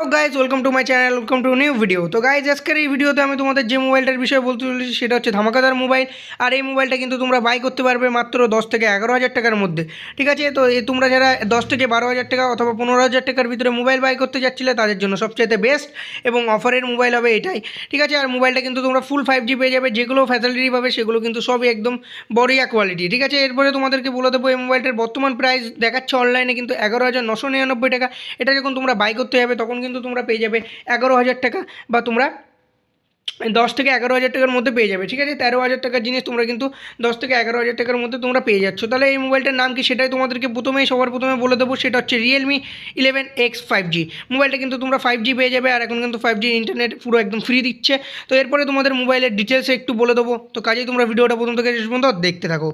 তো guys welcome to my channel, welcome to new video. তো guys আজকের এই ভিডিওতে আমি তোমাদের যে মোবাইলটার বিষয়ে বলতে চলেছি সেটা হচ্ছে ধামাকাদার মোবাইল। আর এই মোবাইলটা কিন্তু তোমরা বাই করতে পারবে মাত্র 10 থেকে 11 হাজার টাকার মধ্যে। ঠিক আছে, তো তোমরা যারা 10 থেকে 12 হাজার টাকা অথবা 15 হাজার টাকার ভিতরে মোবাইল বাই করতে যাচ্ছিলে তাদের জন্য সবচেয়ে বেস্ট এবং অফারের মোবাইল হবে এটাই। ঠিক আছে, আর মোবাইলটা কিন্তু তোমরা ফুল 5G পেয়ে যাবে, যেগুলো ফ্যাসিলিটি পাবে সেগুলো কিন্তু সবই একদম বড়িয়া কোয়ালিটি। ঠিক আছে, এরপরে তোমাদেরকে বলে দেবো এই মোবাইলটার বর্তমান প্রাইস দেখাচ্ছে অনলাইনে কিন্তু 11,999 টাকা। এটা যখন তোমরা বাই করতে যাবে তখন কিন্তু তোমরা পেয়ে যাবে 11 হাজার টাকা, বা তোমরা 10 থেকে 11 হাজার টাকার মধ্যে পেয়ে যাবে। ঠিক আছে, 13 হাজার টাকার জিনিস তোমরা কিন্তু 10 থেকে 11 হাজার টাকার মধ্যে তোমরা পেয়ে যাচ্ছ। তাহলে এই মোবাইলটার নাম কি সেটাই তোমাদেরকে সবার প্রথমে বলে দেবো, সেটা হচ্ছে Realme 11X 5G। মোবাইলটা কিন্তু তোমরা 5G পেয়ে যাবে, আর এখন কিন্তু 5G ইন্টারনেট পুরো একদম ফ্রি দিচ্ছে। তো এরপরে তোমাদের মোবাইলের ডিটেলসে একটু বলে দেবো, তো কাজেই তোমরা ভিডিওটা প্রথম থেকে শেষ পর্যন্ত দেখতে থাকো।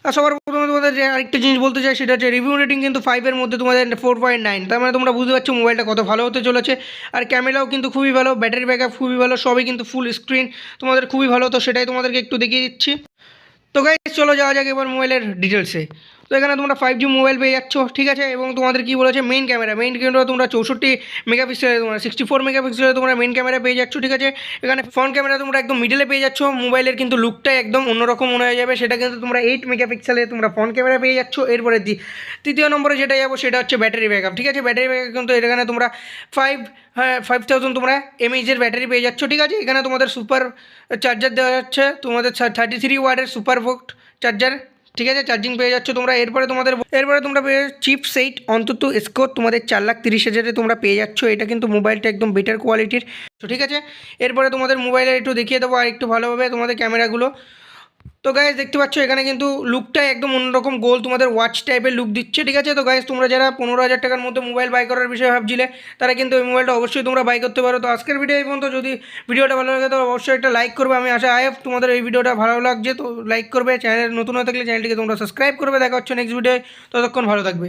আর সবার প্রথমে তোমাদের যে আরেকটা জিনিস বলতে চাই সেটা হচ্ছে রিভিউ রেটিং কিন্তু 5-এর মধ্যে তোমাদের 4.9। তার মানে তোমরা বুঝতে পারছো মোবাইলটা কত ভালো হতে চলেছে। আর ক্যামেরাও কিন্তু খুবই ভালো, ব্যাটারি ব্যাকআপ খুবই ভালো, সবই কিন্তু ফুল স্ক্রিন তোমাদের খুবই ভালো। তো সেটাই তোমাদেরকে একটু দেখিয়ে দিচ্ছি। তো গাইস চলো যাওয়া যাক এবার মোবাইলের ডিটেলসে। তো এখানে তোমরা 5G মোবাইল পেয়ে যাচ্ছ। ঠিক আছে, এবং তোমাদের কি বলেছে মেইন ক্যামেরা তোমরা 64 মেগাপিক্সেলের, তোমরা 64 মেগাপিক্সেলের তোমরা মেইন ক্যামেরা পেয়ে যাচ্ছ। ঠিক আছে, এখানে ফ্রন্ট ক্যামেরা তোমরা একদম মিডলে পেয়ে যাচ্ছ। মোবাইলের কিন্তু লুকটাই একদম অন্যরকম মনে হয়ে যাবে, সেটা কিন্তু তোমরা 8 মেগাপিক্সেলে তোমরা ফ্রন্ট ক্যামেরা পেয়ে যাচ্ছ। এরপরে তৃতীয় নম্বরে যেটা যাবো সেটা হচ্ছে ব্যাটারি ব্যাকআপ। ঠিক আছে, ব্যাটারি ব্যাকআপ কিন্তু এখানে তোমরা 5000 তোমরা এমএইচের ব্যাটারি পেয়ে যাচ্ছ। ঠিক আছে, এখানে তোমাদের সুপার চার্জার দেওয়া যাচ্ছে, তোমাদের 33 ওয়াটের সুপার ভোল্ট চার্জার। ঠিক আছে, চার্জিং পেয়ে যাচ্ছ তোমরা। এরপরে তোমরা পেয়ে চিপ সেট অন্তত স্কোর তোমাদের 4,30,000 তোমরা পেয়ে যাচ্ছ। এটা কিন্তু মোবাইলটা একদম বেটার কোয়ালিটির। ঠিক আছে, এরপরে তোমাদের মোবাইলের একটু দেখিয়ে দেবো আর একটু ভালোভাবে তোমাদের ক্যামেরাগুলো। তো গাইজ দেখতে পাচ্ছ এখানে কিন্তু লুকটাই একদম অন্যরকম গোল তোমাদের ওয়াচ টাইপের লুক দিচ্ছে। ঠিক আছে, তো গাইজ তোমরা যারা 15 হাজার টাকার মধ্যে মোবাইল বাই করার বিষয়ে ভাবছিলে তারা কিন্তু এই মোবাইলটা অবশ্যই তোমরা বাই করতে পারো। তো আজকের ভিডিও এই পর্যন্ত। যদি ভিডিওটা ভালো লাগে তো অবশ্যই একটা লাইক করবে। আমি আশা তোমাদের এই ভিডিওটা ভালো লাগছে, তো লাইক করবে। চ্যানেল নতুন হয়ে থাকলে চ্যানেলটিকে তোমরা সাবস্ক্রাইব করবে। দেখা হচ্ছে নেক্সট ভিডিও, ততক্ষণ ভালো থাকবে।